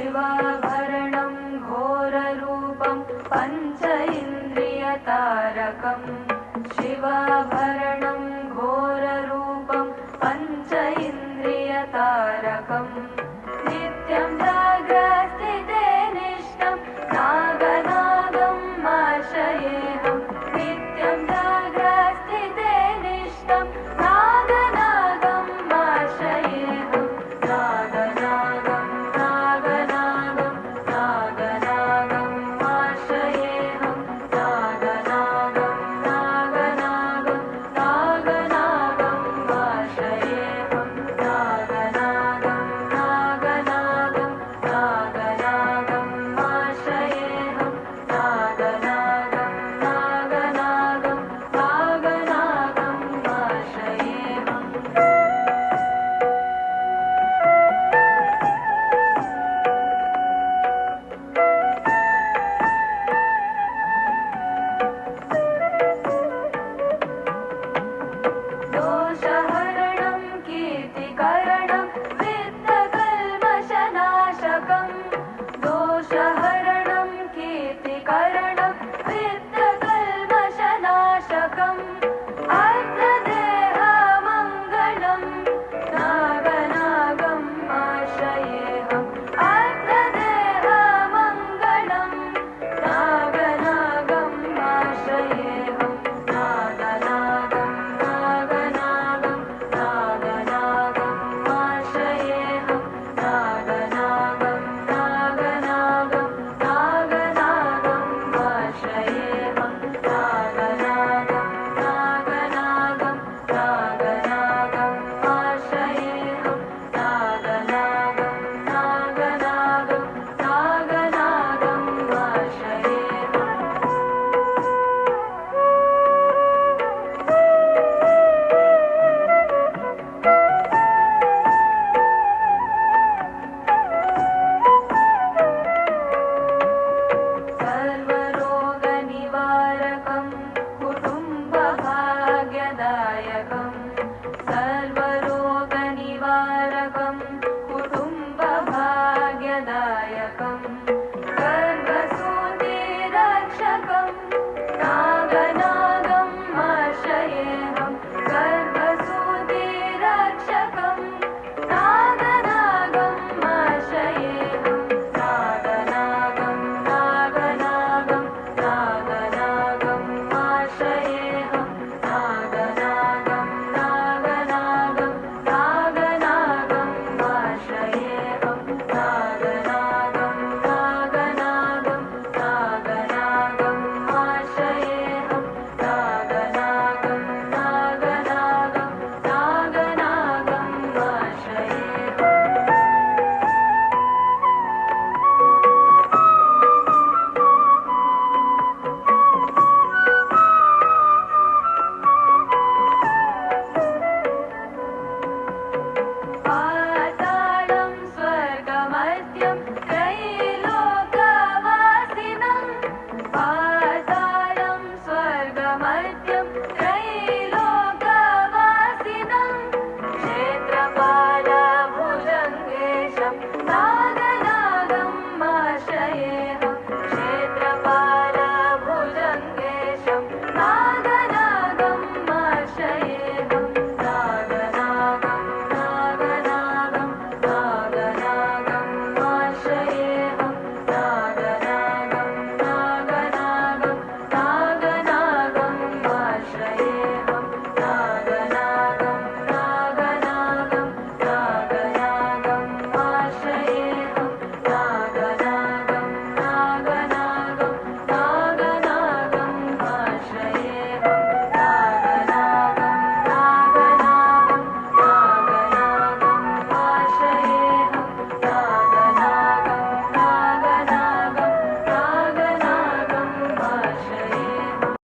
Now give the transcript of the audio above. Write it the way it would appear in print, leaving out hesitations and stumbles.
शिवाभरणं घोररूपं पञ्च इन्द्रियतारकम् शिवाभरणं घोररूपं पञ्च इन्द्रियतारकम् नित्यं जाग्रस्थिते निष्ठं नागनागम् आश्रयेऽहं नित्यं जाग्रस्थिते निष्ठं नागनागम् आश्रयेऽहं नागनागं नागनागं नागनागम् आश्रयेऽहं नागनागं नागनागं नागनागम् आश्रयेऽहं नागनागं नागनागं नागनागम् आश्रयेऽहं नागनागं नागनागं नागनागम् आश्रयेऽहम् दोषहरणं कीर्तिकरणं वित्तकल्मषनाशकम् दोषहरणं कीर्तिकरणं वित्तकल्मषनाशकम् अर्थदेहमङ्गलं नागनागम् आश्रयेऽहम् अर्थदेहमङ्गलं नागनागम् आश्रयेऽहम् नागनागं नागनागं नागनागम् आश्रयेऽहं नागनागं नागनागं नागनागम् आश्रयेऽहं नागनागं नागनागं नागनागम् आश्रयेऽहं नागनागं नागनागं नागनागम् आश्रयेऽहम् सर्वरोगनिवारकं कुटुम्बभाग्यदायकं सर्वरोगनिवारकं कुटुम्बभाग्यदायकम्